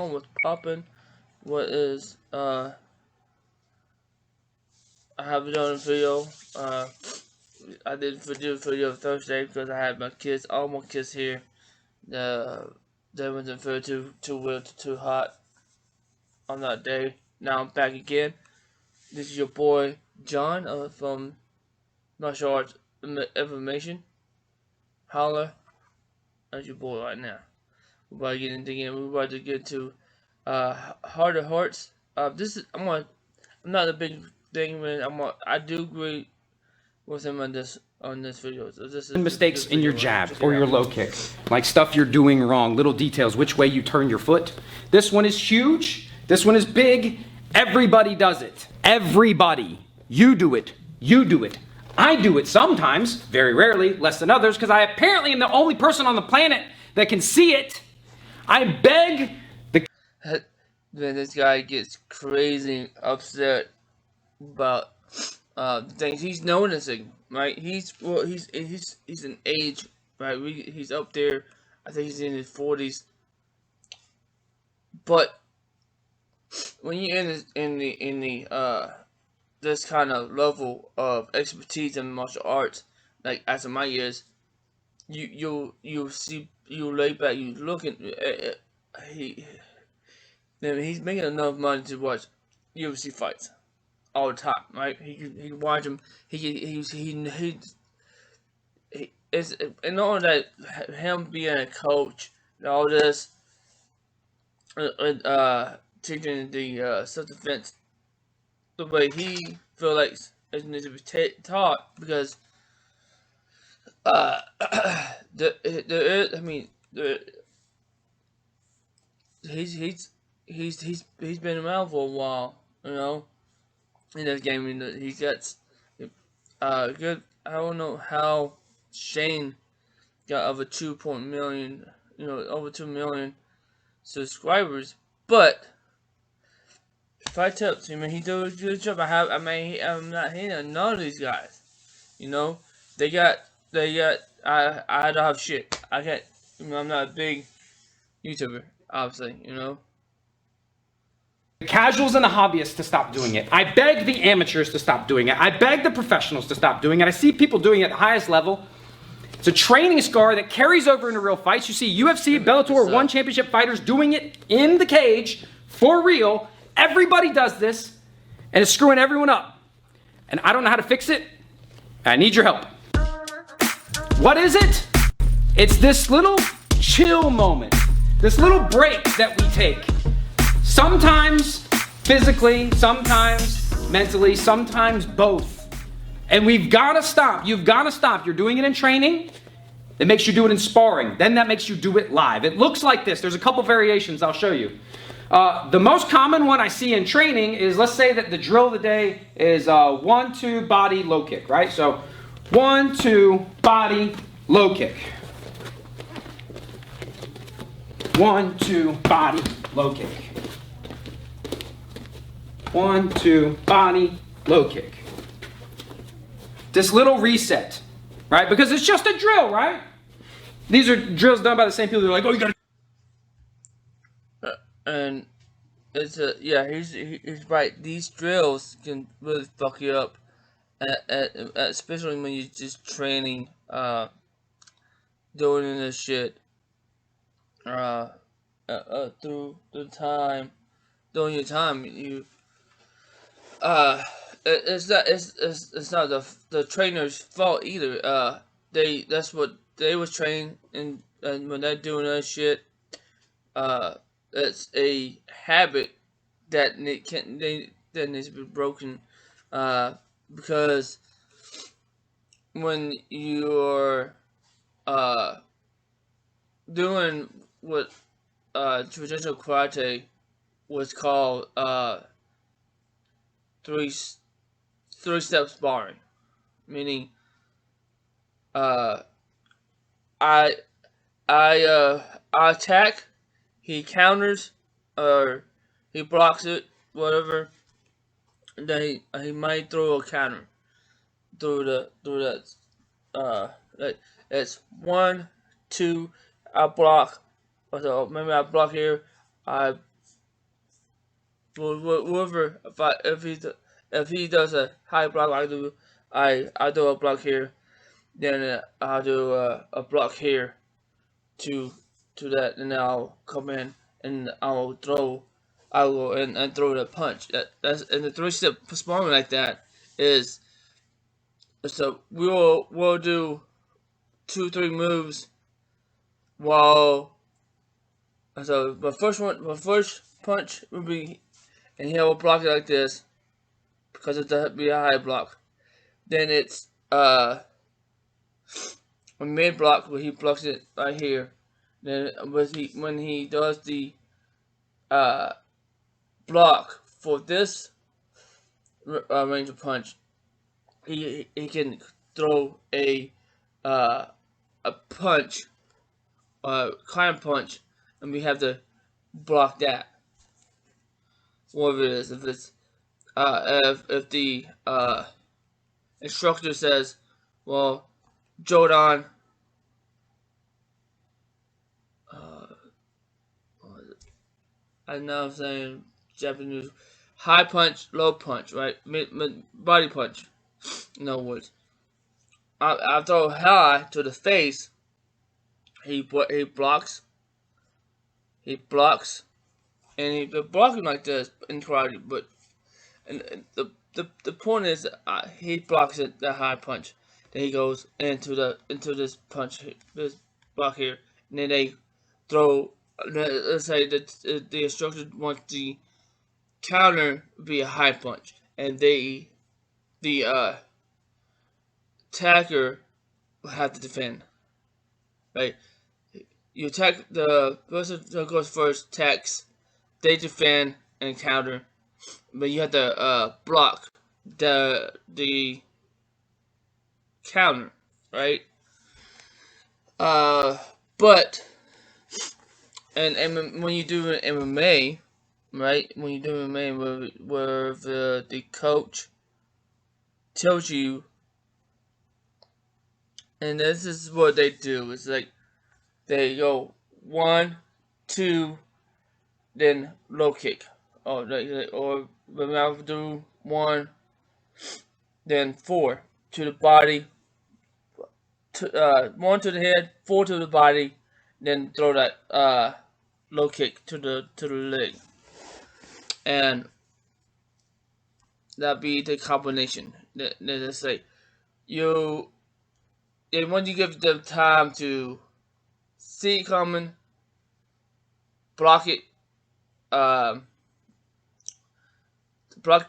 on? What's popping? What is I haven't done a video. I did do a video Thursday because I had all my kids here. They wasn't feeling too well, too hot on that day. Now I'm back again. This is your boy John from Martialartinformation. Holla at your boy right now. We're about to get into again. We're about to get to Heart of Hearts. I'm not a big thing, man. I do agree with him on this video. So this is mistakes in your jab or your low kick, like stuff you're doing wrong, little details, which way you turn your foot. This one is huge. This one is big. Everybody does it. Everybody. You do it. You do it. I do it sometimes, very rarely, less than others, because I apparently am the only person on the planet that can see it. I beg the... Then this guy gets crazy upset about things he's noticing, right? He's an age, right? He's up there. I think he's in his 40s. But when you're in the this kind of level of expertise in martial arts, like Icy Mike is, you lay back, you looking at he's making enough money to watch UFC fights all the time, right? He can watch them. It's and all that, him being a coach and all this, teaching the self-defense the way he feel like it needs to be taught, because he's been around for a while, you know, in this game. And he gets good. I don't know how Shane got over 2 million, over 2 million subscribers, but fight tips. I mean, he does a good job. I'm not hating none of these guys. You know, they got. I don't have shit. I can't. I'm not a big YouTuber, obviously. You know. The casuals and the hobbyists to stop doing it. I beg the amateurs to stop doing it. I beg the professionals to stop doing it. I see people doing it at the highest level. It's a training scar that carries over into real fights. You see UFC, Bellator, One Championship fighters doing it in the cage for real. Everybody does this, and it's screwing everyone up. And I don't know how to fix it. I need your help. What is it? It's this little chill moment, this little break that we take. Sometimes physically, sometimes mentally, sometimes both. And we've got to stop. You've got to stop. You're doing it in training. It makes you do it in sparring. Then that makes you do it live. It looks like this. There's a couple variations I'll show you. The most common one I see in training is, let's say that the drill of the day is 1-2 body low kick, right? So 1-2 body low kick. 1-2 body low kick. 1-2 body low kick. This little reset, right? Because it's just a drill, right? These are drills done by the same people. They're like, oh, you gotta. And it's he's right. These drills can really fuck you up, especially when you're just training, doing this shit, through the time, during your time. It's not the trainer's fault either. That's what they was trained, and when they're doing that shit, it's a habit that needs to be broken, because when you're doing what traditional karate was called three-step sparring, meaning I attack, he counters, or he blocks it, whatever. And then he might throw a counter through that. Like, it's 1, 2. I block. So maybe I block here. I whoever, if he does a high block, I do a block here, then I'll do a block here to that, and then I'll come in and I'll go in and throw the punch. That's and the 3-step sparring like that is, so we'll do 2-3 moves while, so my first punch will be, and he'll block it like this because it'll be a high block. Then it's a mid block where he blocks it right here. Then when he does the block for this range of punch, he can throw a punch, climb punch, and we have to block that. Whatever it is, if it's if the instructor says, well, Jodan, I know I'm saying Japanese, high punch, low punch, right? Body punch, in other words. I throw high to the face. He blocks, and he's blocking like this in karate. But and the point is, he blocks it, the high punch. Then he goes into this punch, this block here, and then they throw. Let's say that the instructor wants the counter be a high punch, and the attacker will have to defend. Right? You attack, the person that goes first attacks, they defend and counter, but you have to block the counter, right? But and when you do an MMA, right? When you do MMA, where the coach tells you, and this is what they do. It's like they go 1, 2, then low kick. Or I'll do 1, then 4 to the body. 1 to the head, 4 to the body, then throw that low kick to the leg, and that be the combination. Let's say and when you give them time to see it coming, block it, block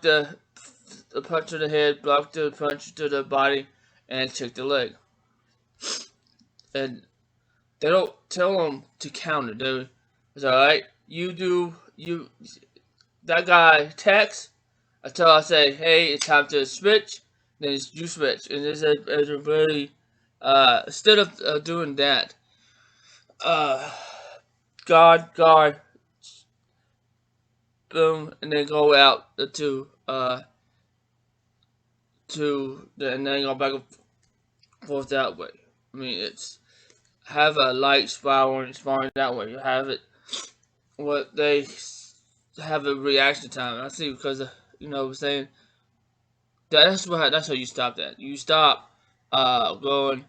the punch to the head, block the punch to the body, and check the leg. And they don't tell them to counter. It's alright. That guy attacks until I say, hey, it's time to switch. Then you switch. And it's a very, instead of doing that, guard, boom, and then go out and then go back and forth that way. I mean, it's have a light sparring that way. You have it, what they have a reaction time. I see, because you know what I'm saying, that's how you stop that. You stop having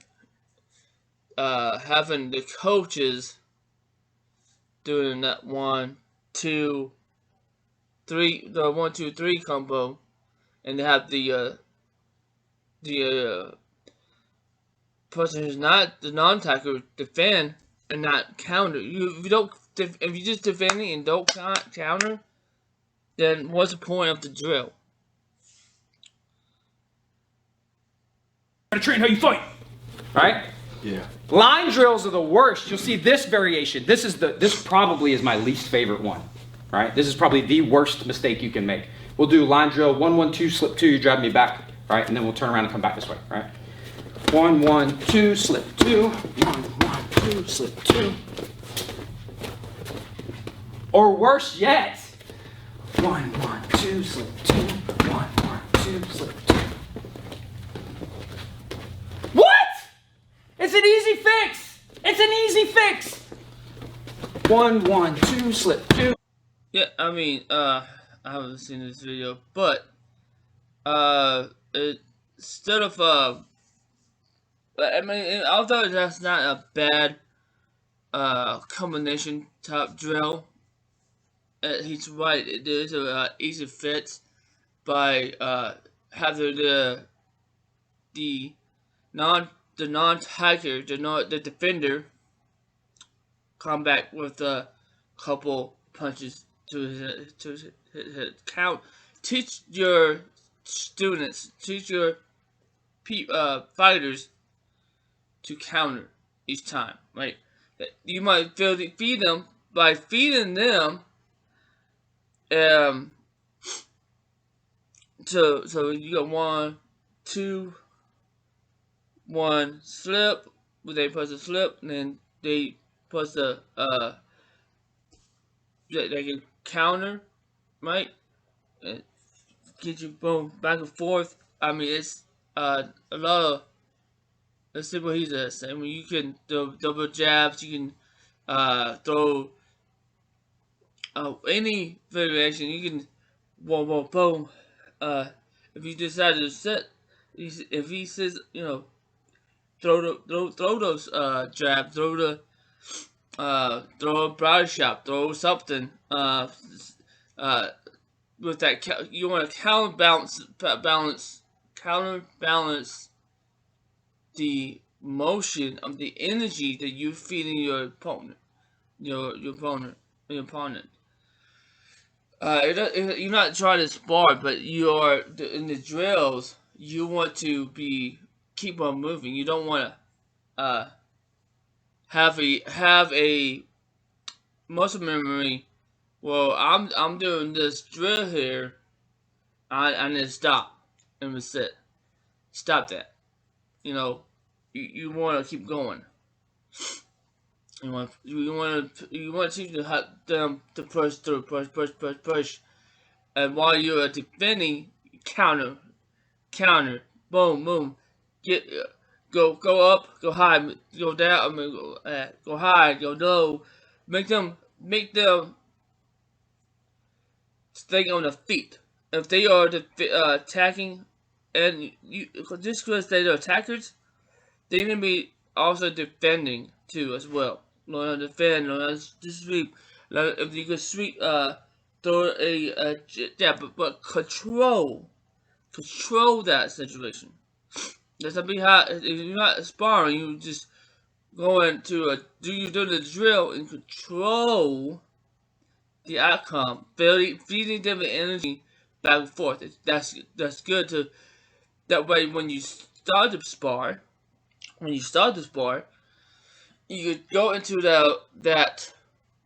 the coaches doing that 1, 2, 3, the 1, 2, 3 combo, and they have the person who's not the non-attacker defend and not counter. If you just defending and don't counter, then what's the point of the drill? To train how you fight, right? Yeah. Line drills are the worst. You'll see this variation. This probably is my least favorite one, right? This is probably the worst mistake you can make. We'll do line drill 1, 1, 2, slip 2. You drive me back, right? And then we'll turn around and come back this way, right? 1, 1, 2, slip 2. 1, 1, 2, slip 2. Or worse yet, 1, 1, 2, slip 2. 1, 1, 2, slip 2. What? It's an easy fix. It's an easy fix. 1, 1, 2, slip 2. Yeah, I mean, I haven't seen this video, but instead of I mean, although that's not a bad combination top drill, he's right. It is a easy fit by having the non hiker, the defender, come back with a couple punches to his count. Teach your students, teach your fighters to counter each time, right? You might feed them by feeding them. So you got 1, 2, 1 slip. They press a slip, and then they press the they can counter, right? Get you boom back and forth. I mean, it's a lot of. Let's see what he does. I mean, you can do double jabs. You can throw any variation. You can boom. If you decide to sit, if he says, you know, throw those jabs, throw a body shot, throw something. With that, you want to counterbalance the motion of the energy that you're feeding your opponent, your opponent. You're not trying to spar, but you are in the drills. You want to keep on moving. You don't want to have a muscle memory. Well, I'm doing this drill here. I need to stop and sit. Stop that. You know, you want to keep going. You want to teach them to push through, push, and while you're defending, counter, boom, go up, go high, go down, go high, go low, make them stay on the feet. If they are attacking, and just because they are attackers, they're gonna be also defending too as well. Learn how to defend, learn how to sweep. If you can sweep, throw but control that situation. That's not be hot. If you're not sparring, you just going to do the drill and control the outcome, feeding them the energy back and forth. That's good to. That way, when you start to spar, you could go into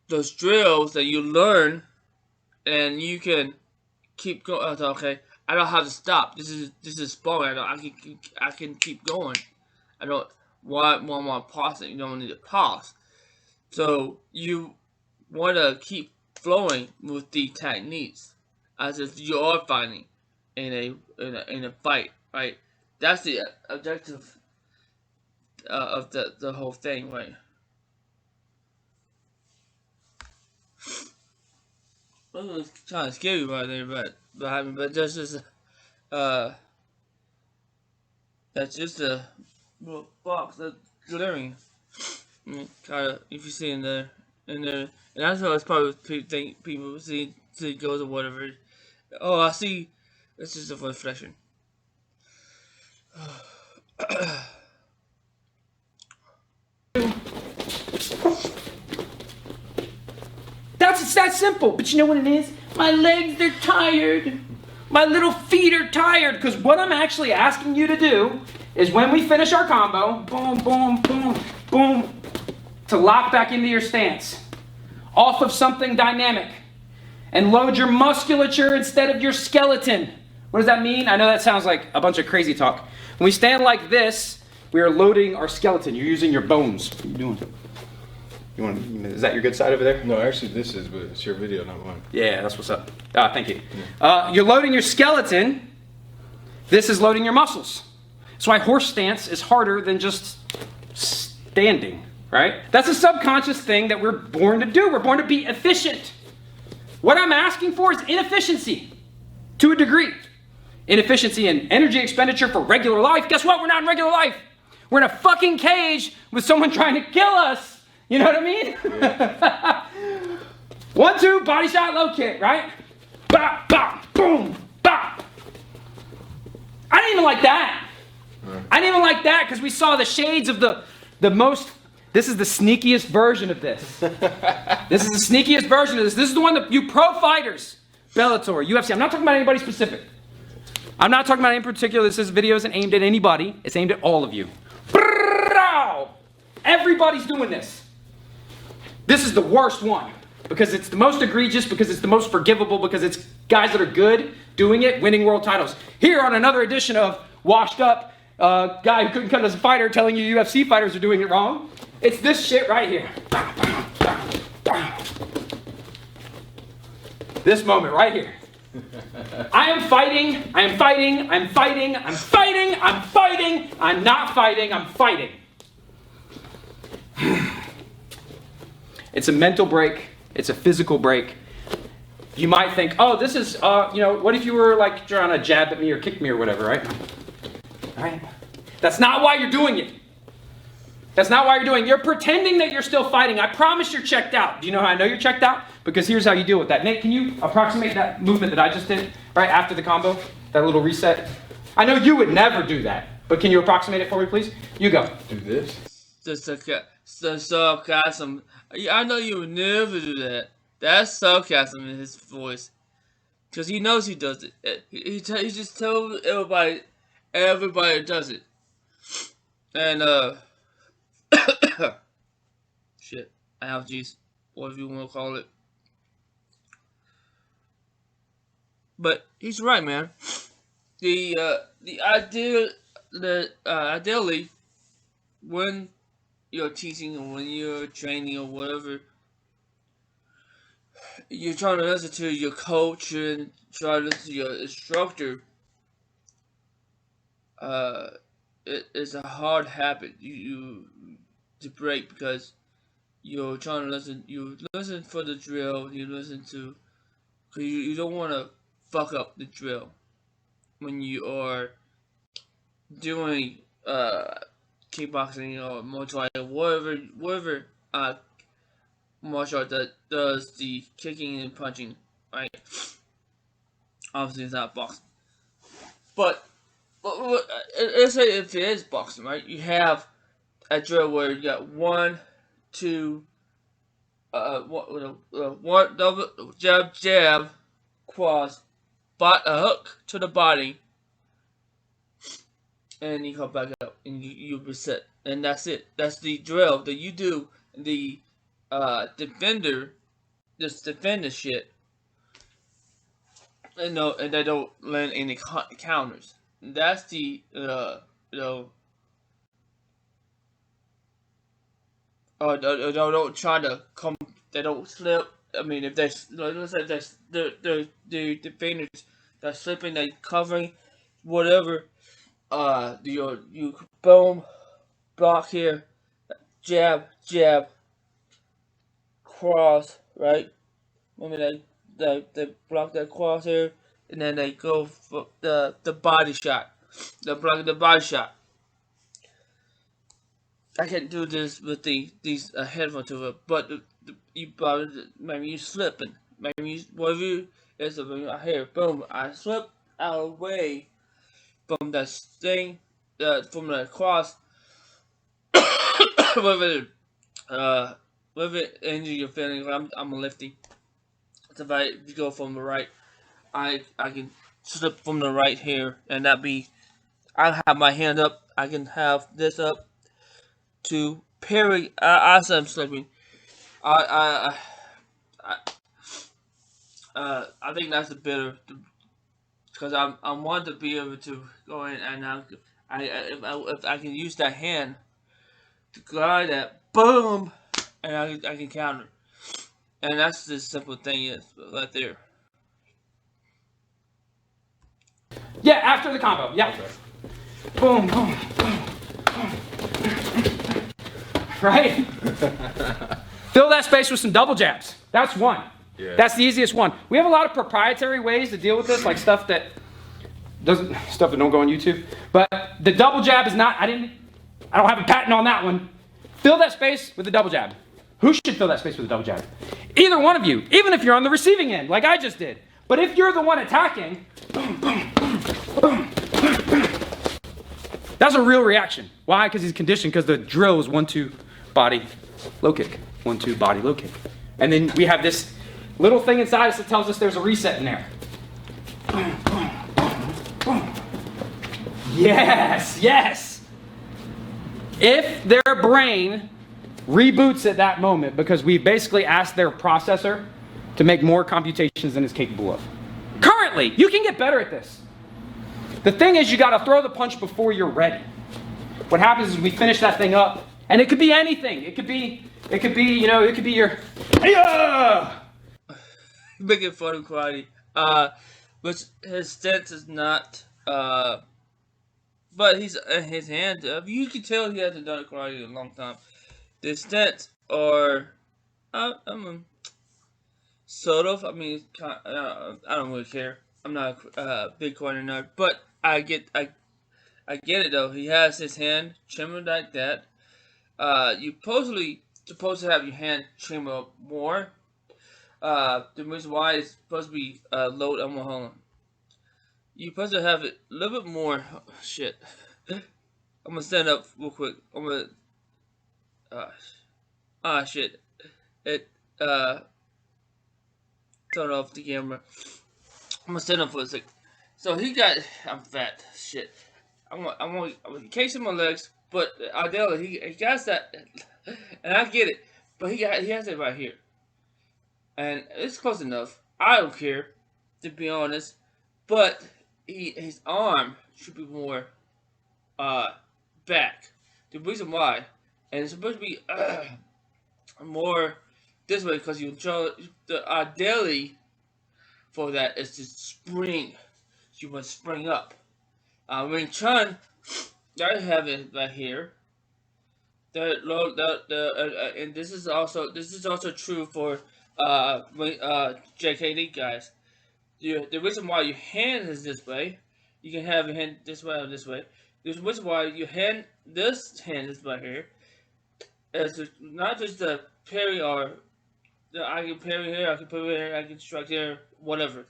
those drills that you learn, and you can keep going. Okay, I don't have to stop. This is sparring. I can keep going. I don't want to pause it. You don't need to pause. So you want to keep flowing with the techniques as if you are fighting in a fight, right? That's the objective of the whole thing, right? Well, it's kind of scary right there, but that's just a little box that's glittering. I mean, kind of, if you see in there, and that's what it's probably people see goes or whatever. Oh, I see. It's just a reflection. It's that simple. But you know what it is? My legs, they're tired. My little feet are tired. Because what I'm actually asking you to do is when we finish our combo, boom, boom, boom, boom, to lock back into your stance. Off of something dynamic. And load your musculature instead of your skeleton. What does that mean? I know that sounds like a bunch of crazy talk. When we stand like this, we are loading our skeleton. You're using your bones. What are you doing? Is that your good side over there? No, actually this is, but it's your video, not mine. Yeah, that's what's up. Thank you. Yeah. You're loading your skeleton. This is loading your muscles. That's why horse stance is harder than just standing, right? That's a subconscious thing that we're born to do. We're born to be efficient. What I'm asking for is inefficiency to a degree. Inefficiency in energy expenditure for regular life. Guess what? We're not in regular life. We're in a fucking cage with someone trying to kill us. You know what I mean? Yeah. 1, 2, body shot, low kick, right? Bop, bop, boom, bop. I didn't even like that. I didn't even like that because we saw the shades of the most. This is the sneakiest version of this. This is the sneakiest version of this. This is the one that you pro fighters, Bellator, UFC. I'm not talking about anybody specific. I'm not talking about any particular. This video isn't aimed at anybody. It's aimed at all of you. Everybody's doing this. This is the worst one because it's the most egregious, because it's the most forgivable, because it's guys that are good doing it, winning world titles. Here on another edition of Washed Up, guy who couldn't cut as a fighter telling you UFC fighters are doing it wrong. It's this shit right here. This moment right here. I am fighting, I'm fighting, I'm fighting, I'm fighting, I'm fighting, I'm not fighting, I'm fighting. It's a mental break, it's a physical break. You might think, oh, this is, what if you were like trying to jab at me or kick me or whatever, right? Right? That's not why you're doing it. That's not why you're doing it. You're pretending that you're still fighting. I promise you're checked out. Do you know how I know you're checked out? Because here's how you deal with that. Nate, can you approximate that movement that I just did right after the combo? That little reset? I know you would never do that, but can you approximate it for me, please? You go. Do this? The sarcasm. I know you would never do that. That's sarcasm in his voice. Because he knows he does it. He just tells everybody does it. And, shit, allergies, whatever you want to call it. But he's right, man. Ideally, when you're teaching or when you're training or whatever, you're trying to listen to your coach and try to listen to your instructor. It's a hard habit you to break because you're trying to listen. You listen for the drill. You listen to, cause you don't want to fuck up the drill when you are doing kickboxing or Muay Thai or whatever martial art that does the kicking and punching, right? Obviously, it's not boxing, but let's say if it is boxing, right? You have a drill where you got 1, 2, one double jab, cross, a hook to the body, and you come back up and you reset, and that's it. That's the drill that you do. The defender just defend the shit, and they don't land any counters. That's the don't try to come. They don't slip. I mean, if let's say the defenders they're slipping, they covering, whatever. You boom, block here, jab, cross, right? I mean, they block that cross here, and then they go for the body shot. They block the body shot. I can't do this with these headphones to it, but maybe you slipping, maybe you whatever it's here, boom, I slip out of the way from that thing, from the cross, whatever injury you're feeling. I'm a lefty, so if I go from the right, I can slip from the right here, and I have my hand up, I can have this up to parry as I'm slipping. I think that's a better, because I want to be able to go in and if I can use that hand to glide that boom, and I can counter, and that's the simple thing is right there. Yeah, after the combo. Yeah. Okay. Boom, boom, boom, boom. Right? Fill that space with some double jabs. That's one. Yeah. That's the easiest one. We have a lot of proprietary ways to deal with this, like stuff that don't go on YouTube. But the double jab is not, I don't have a patent on that one. Fill that space with a double jab. Who should fill that space with a double jab? Either one of you, even if you're on the receiving end, like I just did. But if you're the one attacking, that's a real reaction. Why? Because he's conditioned, because the drill is 1-2 body, low kick. 1-2 body, low kick. And then we have this little thing inside us that tells us there's a reset in there. Yes, yes. If their brain reboots at that moment, because we basically asked their processor to make more computations than it's capable of. Currently, you can get better at this. The thing is, you got to throw the punch before you're ready. What happens is we finish that thing up, and it could be anything. It could be your. Making fun of karate. But his stance is not. But he's his hand. You can tell he hasn't done karate in a long time. The stance are, sort of. I mean, I don't really care. I'm not a big karate nerd, but I get it though. He has his hand trimmed like that. You supposed to have your hand trimmed up more. The reason why it's supposed to be low. I'm gonna hold on. You're supposed to have it a little bit more. Oh, shit. I'm gonna stand up real quick. I'm gonna. Shit. It turn off the camera. I'm gonna stand up for a sec. So I'm fat. Shit. I'm encasing my legs, but ideally he got that, and I get it. But he has it right here, and it's close enough. I don't care, to be honest. But his arm should be more back. The reason why, and it's supposed to be more this way, because ideally for that is to spring. You must spring up. Wing Chun, I have it right here. And this is also true for JKD guys. The reason why your hand is this way, you can have your hand this way or this way. The reason why this hand is right here, is not just the parry or I can parry here, I can parry here, I can strike here, whatever.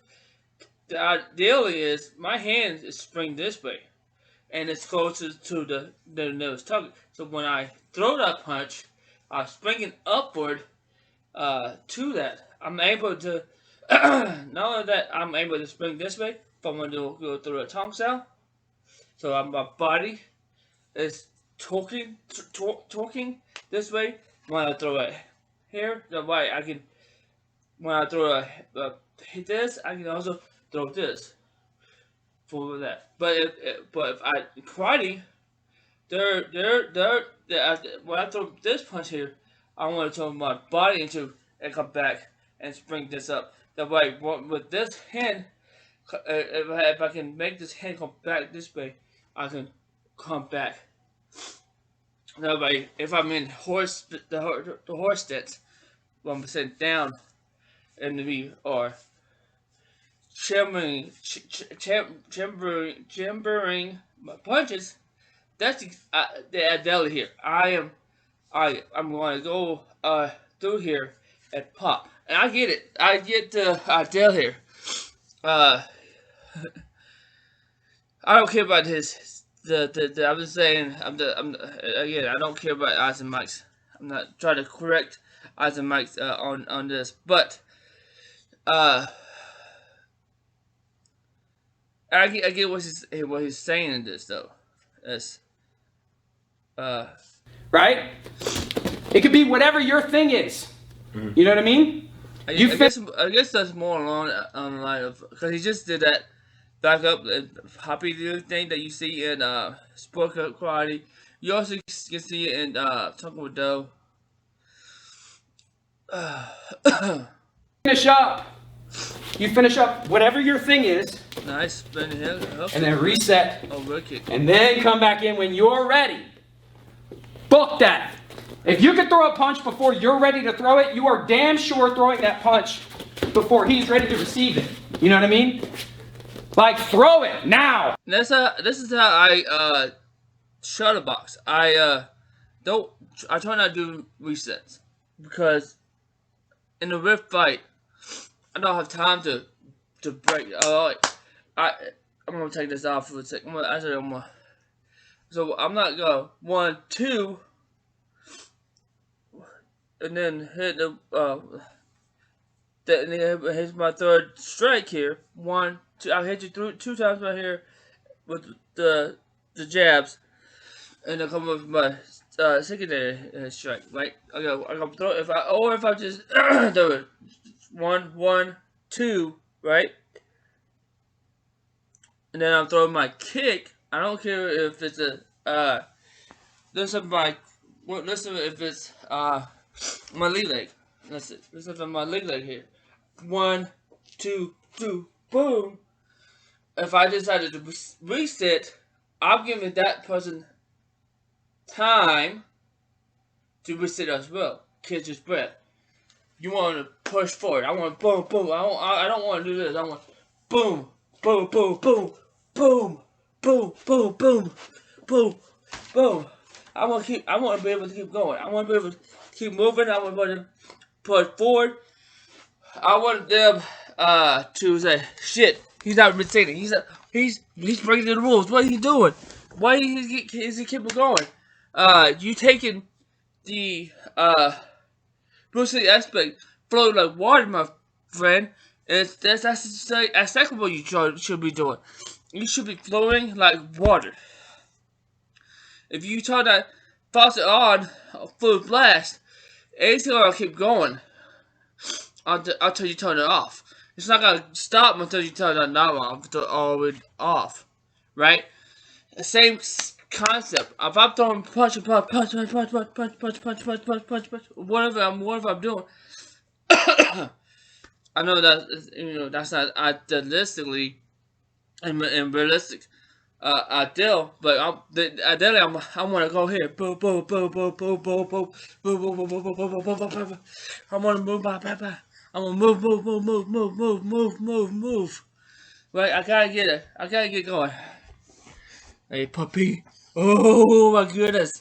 The ideally is my hand is spring this way, and it's closest to the nose target. So when I throw that punch, I'm springing upward to that. I'm able to. Not only that, I'm able to spring this way if I'm going to go through a tongue cell. So my body is talking this way. When I throw it here, the way I can. When I throw hit this, I can also throw this for that. But if I karate, when I throw this punch here, I want to throw my body into and come back and spring this up. That way, with this hand, if I can make this hand come back this way, I can come back. That way, if I'm in the horse stance, when I'm sitting down, and we are chambering my punches, that's the adele here. I'm going to go through here and pop. And I get it. I get the Dale here. I don't care about his. I'm just saying. Again. I don't care about Icy Mike's. I'm not trying to correct Icy Mike's on this, but I get what he's saying in this though. That's right. It could be whatever your thing is. Mm-hmm. You know what I mean? I guess that's more along the line of, because he just did that back up hoppy thing that you see in sport karate. You also can see it in Taekwondo. Finish up. You finish up whatever your thing is. Nice, spin here, and then reset. Oh, wicked. And then come back in when you're ready. Book that. If you can throw a punch before you're ready to throw it, you are damn sure throwing that punch before he's ready to receive it. You know what I mean? Like, throw it now. This is how I shadow box. I try not to do resets because in the rift fight, I don't have time to break. I'm gonna take this off for a second. So I'm not gonna 1, 2, and then hit the and then here's my third strike here. 1, 2. I'll hit you two times right here with the jabs, and I'll come up with my secondary strike. Right? I go throw if I just do it 1, 1, 2, right? And then I'm throwing my kick. I don't care if it's a listen if it's my lead leg. That's it. Listen to my lead leg here. 1, 2, 2, boom. If I decided to reset, I'm giving that person time to reset as well. Catch his breath. You want to push forward. I want boom, boom. I don't want to do this. I want boom, boom, boom, boom, boom, boom, boom, boom, boom, boom. I want to be able to keep going. I want to be able to keep moving. I want to be able to push forward. I want them to say, shit, he's not resetting. He's breaking the rules. What are you doing? Why is he keep going? You taking the Bruce Lee aspect, flow like water, my friend. That's exactly what you should be doing. You should be flowing like water. If you turn that faucet on full blast, it's gonna keep going until you turn it off. It's not gonna stop until you turn that knob off, all the way off, right? The same concept. If I'm throwing punch, whatever I'm doing, I know that that's not idealistically and realistic. Ideal, but ideally I want to go here. Boom, boom, boom, boom, boom, boom, boom, boom, boom, boom, boom, boom, boom, boom. I want to move, I want to move. Right, I gotta get it. I gotta get going. Hey, puppy. Oh my goodness.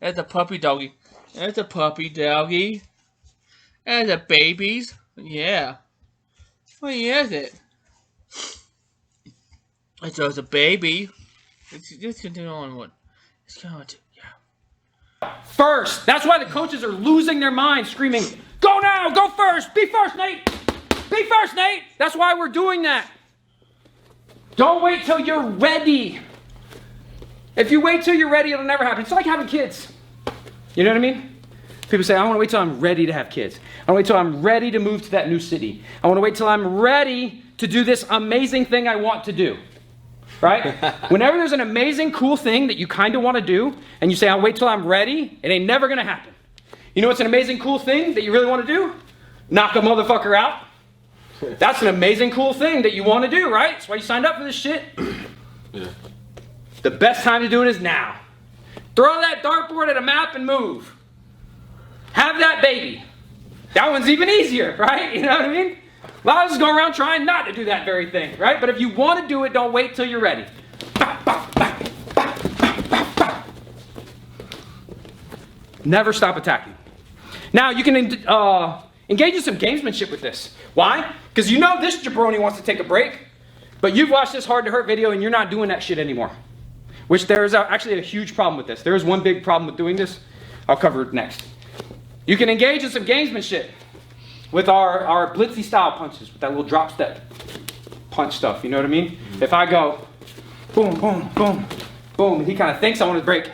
That's a puppy doggy. That's a puppy doggy. That's a babies. Yeah. What is it? It's a baby. Let's continue on one. Let's go on to, yeah. First. That's why the coaches are losing their minds, screaming, go now, go first, be first, Nate. Be first, Nate. That's why we're doing that. Don't wait till you're ready. If you wait till you're ready, it'll never happen. It's like having kids. You know what I mean? People say, I want to wait till I'm ready to have kids. I want to wait till I'm ready to move to that new city. I want to wait till I'm ready to do this amazing thing I want to do. Right? Whenever there's an amazing, cool thing that you kind of want to do, and you say, I'll wait till I'm ready, it ain't never going to happen. You know what's an amazing, cool thing that you really want to do? Knock a motherfucker out. That's an amazing, cool thing that you want to do, right? That's why you signed up for this shit. Yeah. The best time to do it is now. Throw that dartboard at a map and move. Have that baby. That one's even easier, right? You know what I mean? A lot of us go around trying not to do that very thing, right? But if you want to do it, don't wait till you're ready. Never stop attacking. Now, you can engage in some gamesmanship with this. Why? Because you know this jabroni wants to take a break, but you've watched this Hard to Hurt video and you're not doing that shit anymore. Which there is actually a huge problem with this. There is one big problem with doing this. I'll cover it next. You can engage in some gamesmanship with our blitzy style punches, with that little drop step punch stuff, you know what I mean? If I go boom, boom, boom, boom, and he kind of thinks I want to break,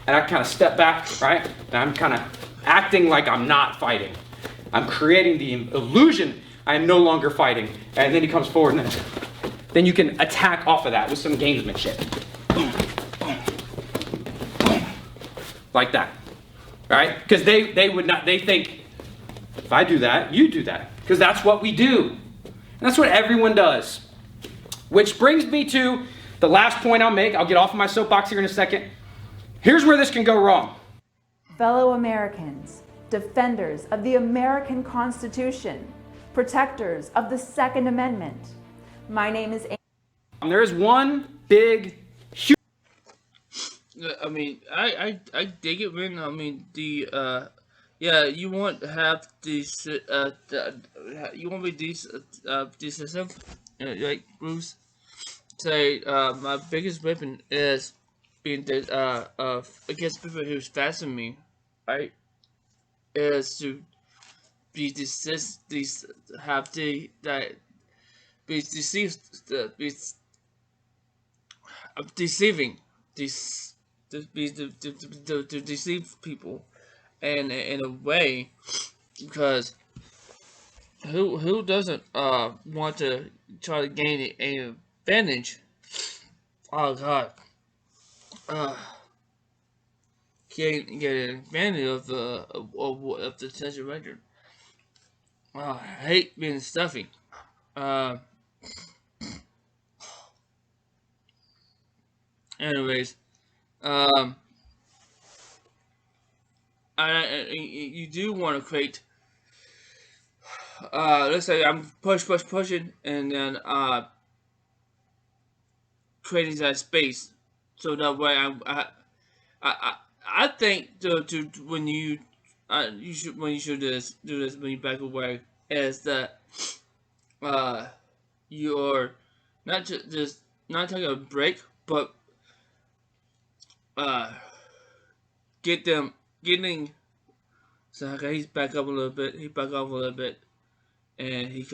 and I kind of step back, right? And I'm kind of acting like I'm not fighting. I'm creating the illusion I am no longer fighting, and then he comes forward, and then you can attack off of that with some gamesmanship. Boom, boom, boom, like that, right? Because they think, if I do that, you do that. Because that's what we do. And that's what everyone does. Which brings me to the last point I'll make. I'll get off of my soapbox here in a second. Here's where this can go wrong. Fellow Americans, defenders of the American Constitution, protectors of the Second Amendment. My name is There is one big, huge. I mean, I dig it, man. I mean, yeah, you want to have these, you want to be decisive, like Bruce say. My biggest weapon is being against people who's faster than me, right? Is to be have that be deceived, be deceiving, these to deceive people, and in a way, because who doesn't want to try to gain an advantage? Oh God, uh, get an advantage of the attention record. I hate being stuffy. Uh, anyways, um, you do want to create. Let's say I'm pushing, and then creating that space, so that way I think to when you should do this when you back away, is that you're not just not taking a break, but uh getting. So okay, he's back up a little bit. He back up a little bit, and he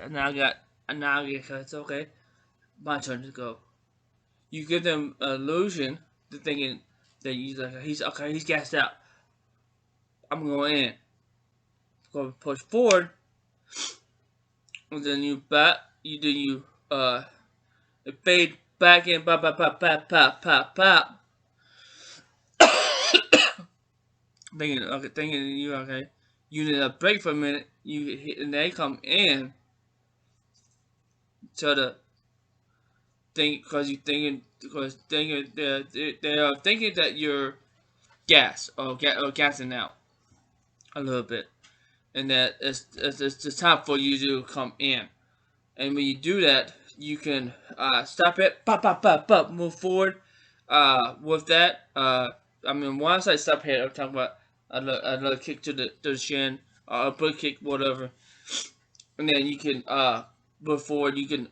now I get it's okay. My turn to go. You give them an illusion to thinking that he's okay. He's gassed out. I'm going in. Go push forward, and then you fade back in. Pop pop pop pop pop pop pop. Thinking you okay. You need a break for a minute. You hit, and they come in to the thing because they are thinking that you're gassing out a little bit, and that it's time for you to come in. And when you do that, you can stop it, pop pop pop pop, move forward. With that, I mean, once I stop here, I'm talking about another kick to the shin, a butt kick, whatever, and then you can move forward. You can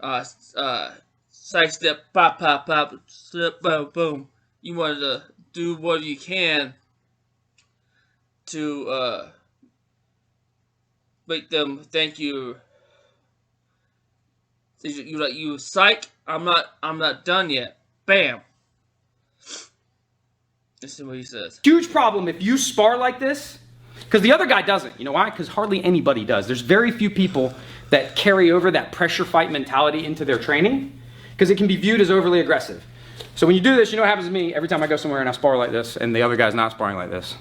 side step, pop pop pop, slip, boom boom. You want to do what you can to make them think you psych. I'm not done yet. Bam. This is what he says. Huge problem if you spar like this, because the other guy doesn't. You know why? Because hardly anybody does. There's very few people that carry over that pressure fight mentality into their training, because it can be viewed as overly aggressive. So when you do this, you know what happens to me every time I go somewhere and I spar like this, and the other guy's not sparring like this.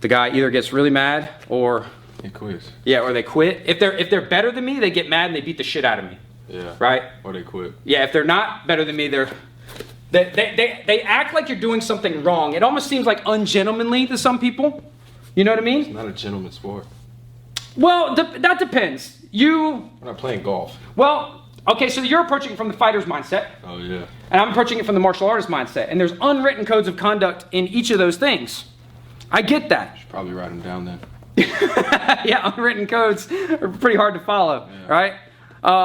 The guy either gets really mad or he quits. Yeah, or they quit. If they're better than me, they get mad and they beat the shit out of me. Yeah. Right? Or they quit. Yeah, if they're not better than me, they act like you're doing something wrong. It almost seems like ungentlemanly to some people. You know what I mean? It's not a gentleman's sport. Well, that depends. We're not playing golf. Well, okay, so you're approaching it from the fighter's mindset. Oh, yeah. And I'm approaching it from the martial artist mindset. And there's unwritten codes of conduct in each of those things. I get that. You should probably write them down then. Yeah, unwritten codes are pretty hard to follow, yeah. Right?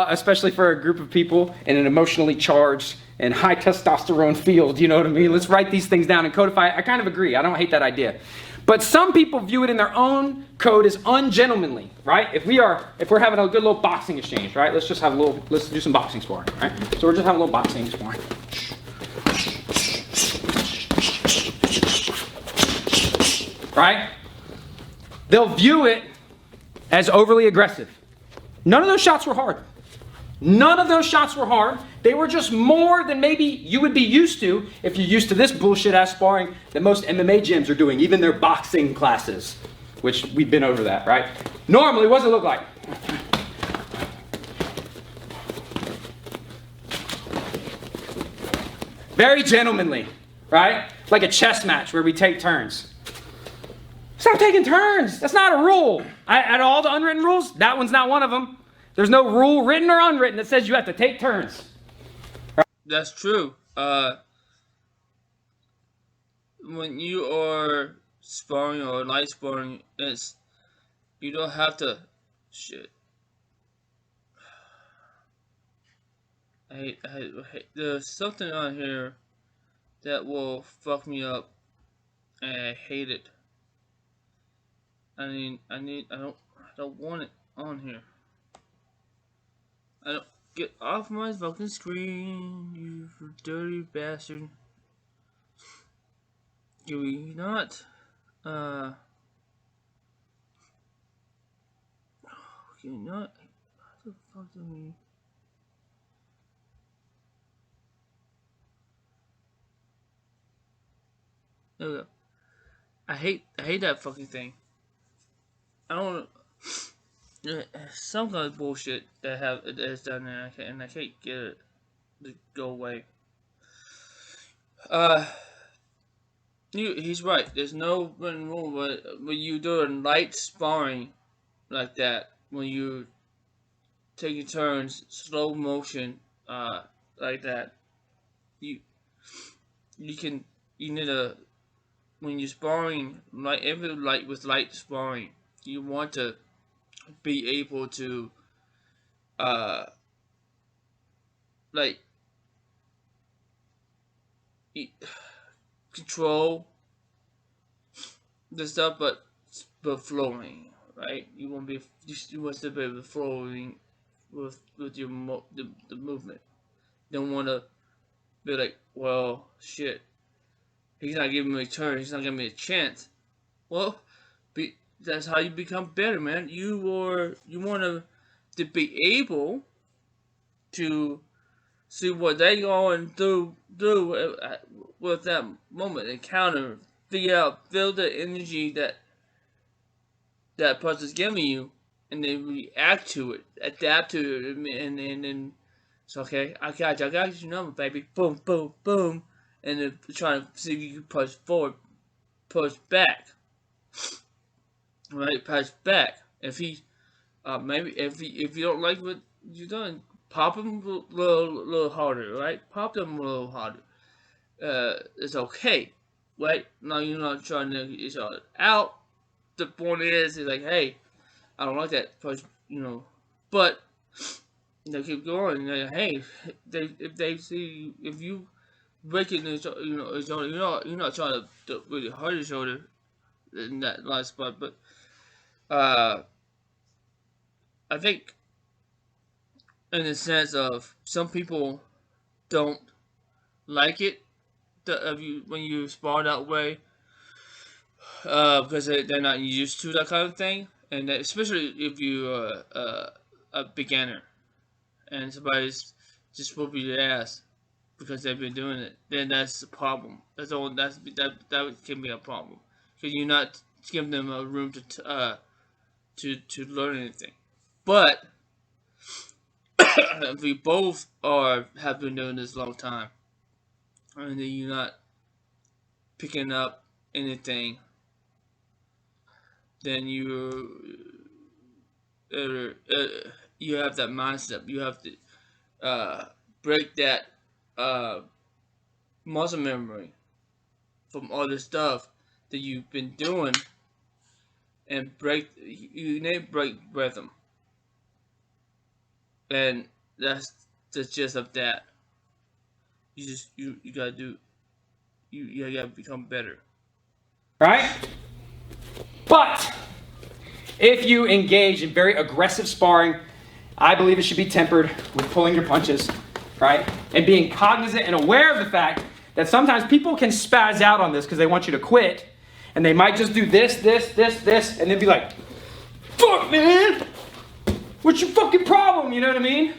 Especially for a group of people in an emotionally charged and high testosterone field, you know what I mean? Let's write these things down and codify it. I kind of agree. I don't hate that idea. But some people view it in their own code as ungentlemanly, right? If we're having a good little boxing exchange, right? Let's do some boxing sparring, right? So we're just having a little boxing sparring. Right? They'll view it as overly aggressive. None of those shots were hard. None of those shots were hard. They were just more than maybe you would be used to if you're used to this bullshit ass sparring that most MMA gyms are doing, even their boxing classes, which we've been over that, right? Normally, what does it look like? Very gentlemanly, right? Like a chess match where we take turns. Stop taking turns. That's not a rule. At all the unwritten rules, that one's not one of them. There's no rule, written or unwritten, that says you have to take turns. That's true. When you are sparring or light sparring, you don't have to. Shit. I hate. There's something on here that will fuck me up, and I hate it. I don't want it on here. I don't get off my fucking screen, you dirty bastard. Do we not? Can you not? What the fuck do we? There we go. I hate that fucking thing. I don't. Some kind of bullshit that's done there, and I can't get it to go away. He's right. There's no written rule, but when you do a light sparring like that, when you taking turns, slow motion, like that, you need a when you're sparring with light sparring, you want to be able to like control the stuff, but flowing, right? You want to be able to flowing with your the movement. You don't want to be like, well, shit, he's not giving me a turn, he's not giving me a chance. Well, that's how you become better, man. You want to be able to see what they going through with that moment, encounter, feel the energy that person's giving you, and then react to it, adapt to it, and it's okay. I got your number, baby. Boom, boom, boom, and then trying to see if you can push forward, push back, right? Push back. If he maybe if you don't like what you're doing, pop him a little harder, right? Pop them a little harder. It's okay, right? No, you're not trying to get each other out. The point is like, hey, I don't like that push, but they keep going. Hey, if they see if you breaking each other, you're not trying to really hurt each other in that last spot, but I think in the sense of some people don't like it when you spar that way, because they're not used to that kind of thing, and especially if you're a beginner and somebody's just whooping your ass because they've been doing it, then that's the problem. That can be a problem because you're not giving them a room to learn anything. But if we both have been doing this a long time, and then you're not picking up anything, then you have that mindset. You have to break that muscle memory from all the stuff that you've been doing, and you need to break rhythm, and that's the gist of that. You gotta do. You gotta become better. Right? But if you engage in very aggressive sparring, I believe it should be tempered with pulling your punches, right? And being cognizant and aware of the fact that sometimes people can spaz out on this because they want you to quit, and they might just do this, and then be like, fuck, man! What's your fucking problem? You know what I mean?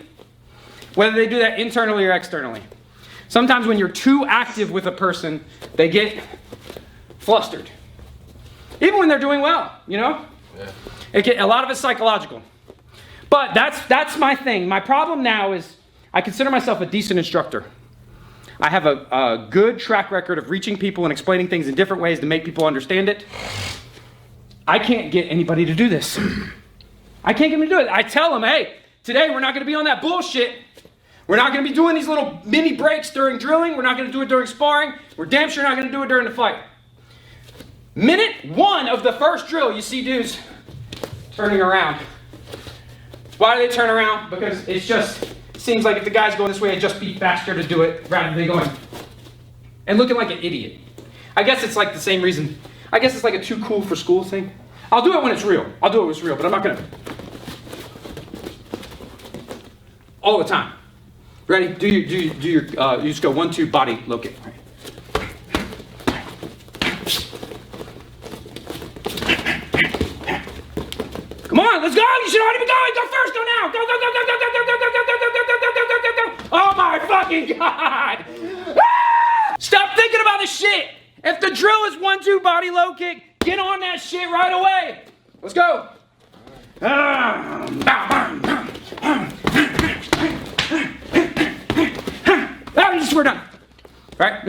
Whether they do that internally or externally. Sometimes when you're too active with a person, they get flustered. Even when they're doing well, Yeah. A lot of it's psychological. But that's my thing. My problem now is I consider myself a decent instructor. I have a good track record of reaching people and explaining things in different ways to make people understand it. I can't get anybody to do this. I can't get them to do it. I tell them, hey, today we're not going to be on that bullshit. We're not going to be doing these little mini breaks during drilling. We're not going to do it during sparring. We're damn sure not going to do it during the fight. Minute 1 of the first drill, you see dudes turning around. Why do they turn around? Because it just seems like if the guy's going this way, it'd just be faster to do it rather than going and looking like an idiot. I guess it's like the same reason. I guess it's like a too cool for school thing. I'll do it when it's real. I'll do it when it's real, but I'm not going to. All the time. Ready? Do your you just go 1, 2, body, low kick. Right. Come on, let's go. You should already be going. Go first. Go now. Go, go, go, go, go, go, go, go, go, go, go, go, go, go, go, go, go. Oh my fucking God. Stop thinking about this shit. If the drill is 1, 2, body, low kick, get on that shit right away. Let's go. We're done. Right?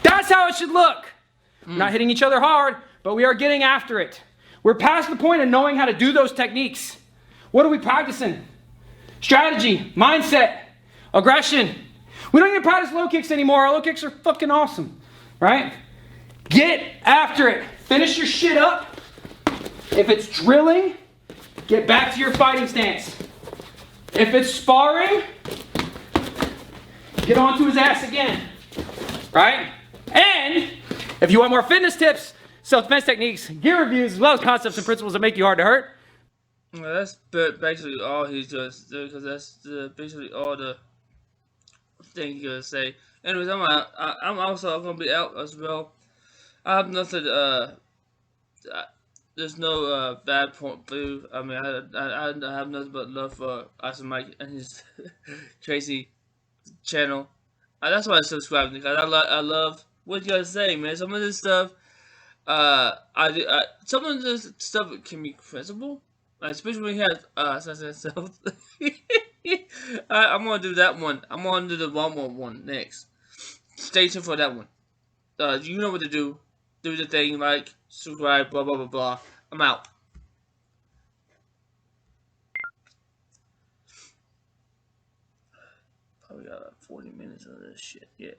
That's how it should look. We're not hitting each other hard, but we are getting after it. We're past the point of knowing how to do those techniques. What are we practicing? Strategy, mindset, aggression. We don't even practice low kicks anymore. Our low kicks are fucking awesome. Right? Get after it. Finish your shit up. If it's drilling, get back to your fighting stance. If it's sparring, get onto his ass again. Right? And if you want more fitness tips, self-defense techniques, gear reviews, as well as concepts and principles that make you hard to hurt. Well, that's basically all he's just because that's basically all the thing he's gonna say. Anyways, I'm out. I'm also gonna be out as well. I have nothing. There's no bad point blue. I mean, I have nothing but love for Icy Mike and his Tracy channel. That's why I subscribe because I love what you guys say, man. Some of this stuff, some of this stuff can be principle, like, especially when you have self. I'm gonna do that one. I'm gonna do the one next. Stay tuned for that one. You know what to do. Do the thing, like, subscribe, blah, blah, blah, blah. I'm out. Probably got like 40 minutes of this shit, yeah.